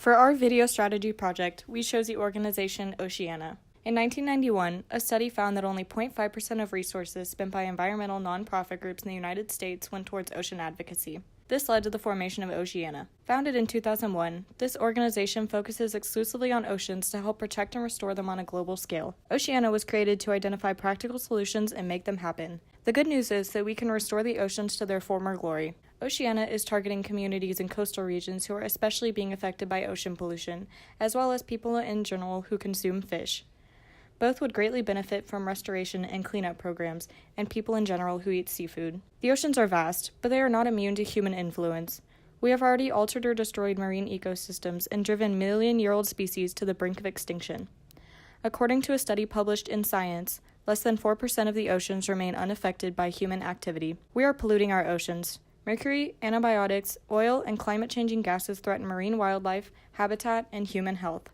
For our video strategy project, we chose the organization Oceana. In 1991, a study found that only 0.5% of resources spent by environmental nonprofit groups in the United States went towards ocean advocacy. This led to the formation of Oceana. Founded in 2001, this organization focuses exclusively on oceans to help protect and restore them on a global scale. Oceana was created to identify practical solutions and make them happen. The good news is that we can restore the oceans to their former glory. Oceana is targeting communities in coastal regions who are especially being affected by ocean pollution, as well as people in general who consume fish. Both would greatly benefit from restoration and cleanup programs, and people in general who eat seafood. The oceans are vast, but they are not immune to human influence. We have already altered or destroyed marine ecosystems and driven million-year-old species to the brink of extinction. According to a study published in Science, less than 4% of the oceans remain unaffected by human activity. We are polluting our oceans. Mercury, antibiotics, oil, and climate-changing gases threaten marine wildlife, habitat, and human health.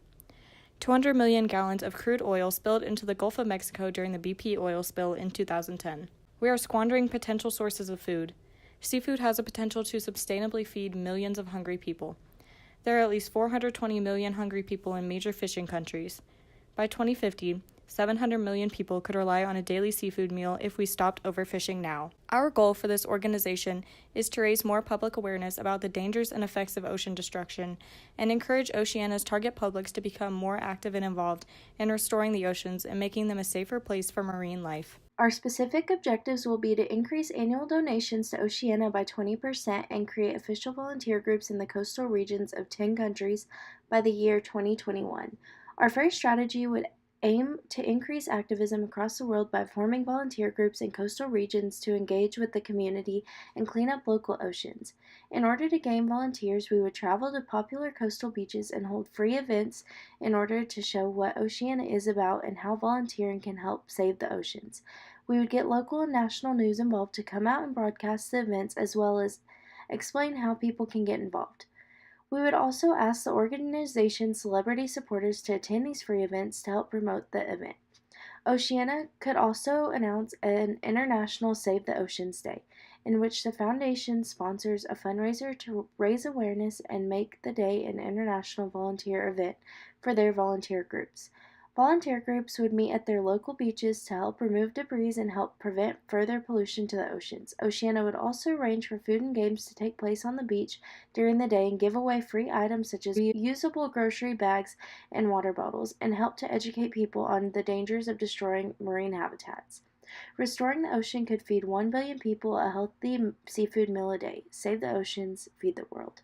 200 million gallons of crude oil spilled into the Gulf of Mexico during the BP oil spill in 2010. We are squandering potential sources of food. Seafood has a potential to sustainably feed millions of hungry people. There are at least 420 million hungry people in major fishing countries. By 2050, 700 million people could rely on a daily seafood meal if we stopped overfishing now. Our goal for this organization is to raise more public awareness about the dangers and effects of ocean destruction and encourage Oceana's target publics to become more active and involved in restoring the oceans and making them a safer place for marine life. Our specific objectives will be to increase annual donations to Oceana by 20% and create official volunteer groups in the coastal regions of 10 countries by the year 2021. Our first strategy would aim to increase activism across the world by forming volunteer groups in coastal regions to engage with the community and clean up local oceans. In order to gain volunteers, we would travel to popular coastal beaches and hold free events in order to show what Oceana is about and how volunteering can help save the oceans. We would get local and national news involved to come out and broadcast the events as well as explain how people can get involved. We would also ask the organization's celebrity supporters to attend these free events to help promote the event. Oceana could also announce an International Save the Oceans Day, in which the foundation sponsors a fundraiser to raise awareness and make the day an international volunteer event for their volunteer groups. Volunteer groups would meet at their local beaches to help remove debris and help prevent further pollution to the oceans. Oceana would also arrange for food and games to take place on the beach during the day and give away free items such as reusable grocery bags and water bottles, and help to educate people on the dangers of destroying marine habitats. Restoring the ocean could feed 1 billion people a healthy seafood meal a day. Save the oceans, feed the world.